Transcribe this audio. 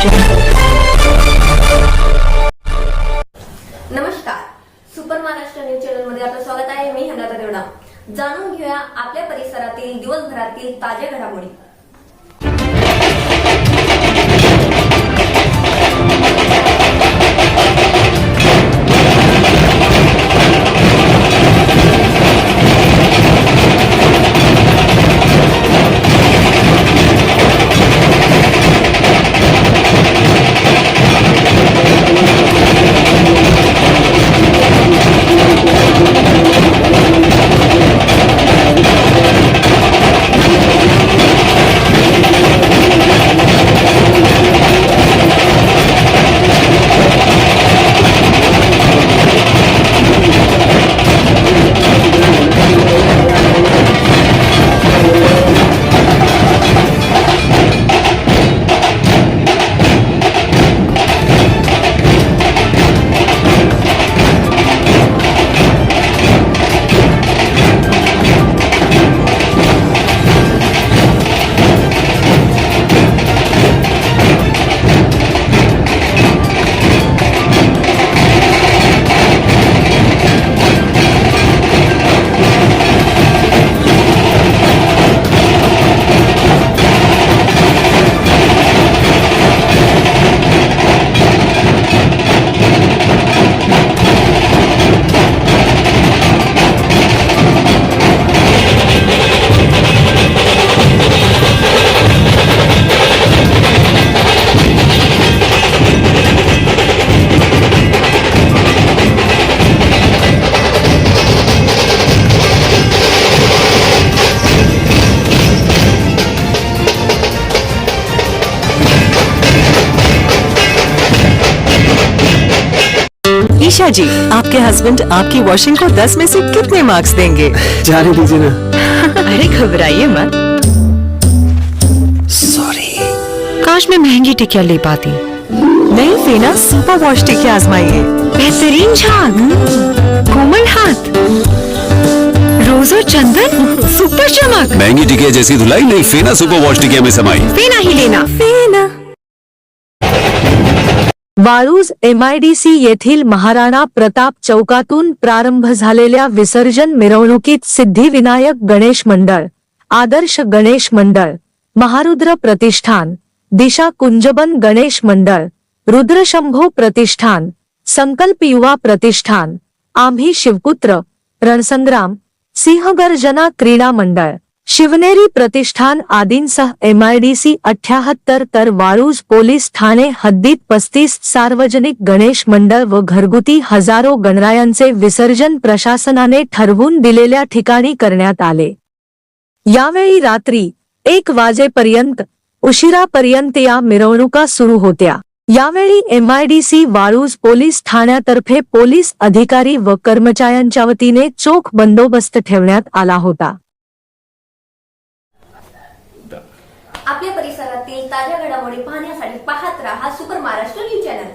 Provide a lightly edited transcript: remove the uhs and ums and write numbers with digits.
नमस्कार, super Maharashtra news channel मध्ये आपलं स्वागत आहे। मी हंगाता देवडा। जाणून घेऊया आपल्या परिसरातील दिवसभरातील ताज्या घडामोडी। ईशा जी, आपके हस्बैंड आपकी वॉशिंग को 10 में से कितने मार्क्स देंगे? जाने दीजिए ना। अरे घबराइए मत। सॉरी। काश मैं महंगी टिकिया ले पाती। नहीं फेना सुपर वॉश टिकिया आजमाइए। बेहतरीन झाग, कोमल हाथ, रोज और चंदन, सुपर चमक। महंगी टिकिया जैसी धुलाई नहीं, फेना सुपर वॉश टिकिया में समाई। फेना ही लेना। फेना। वाळूज MIDC येथील महाराणा प्रताप चौकातून प्रारंभ झालेल्या विसर्जन मिरवणुकीत सिद्धिविनायक गणेश मंडळ, आदर्श गणेश मंडळ, महारुद्र प्रतिष्ठान, दिशा कुंजबन गणेश मंडळ, रुद्रशंभो प्रतिष्ठान, संकल्प युवा प्रतिष्ठान, आम्ही शिवपुत्र, रणसंग्राम, सिंहगर्जना क्रीडा मंडळ, शिवनेरी प्रतिष्ठान आदींसह MIDC 78 तर वाळूज पोलीस ठाणे हद्दीत 35 सार्वजनिक गणेश मंडळ व घरगुती हजारो गणरायांचे विसर्जन प्रशासनाने ठरवून दिलेल्या ठिकाणी करण्यात आले। यावेळी रात्री 1 वाजेपर्यंत उशिरापर्यंत या मिरवणुका सुरू होत्या। यावेळी MIDC वाळूज पोलीस ठाण्यातर्फे पोलीस अधिकारी व कर्मचाऱ्यांच्या वतीने चोख बंदोबस्त ठेवण्यात आला होता। आपल्या परिसरातील ताज्या घडामोडी पाहण्यासाठी पाहत राहा सुपर महाराष्ट्र न्यूज चॅनल।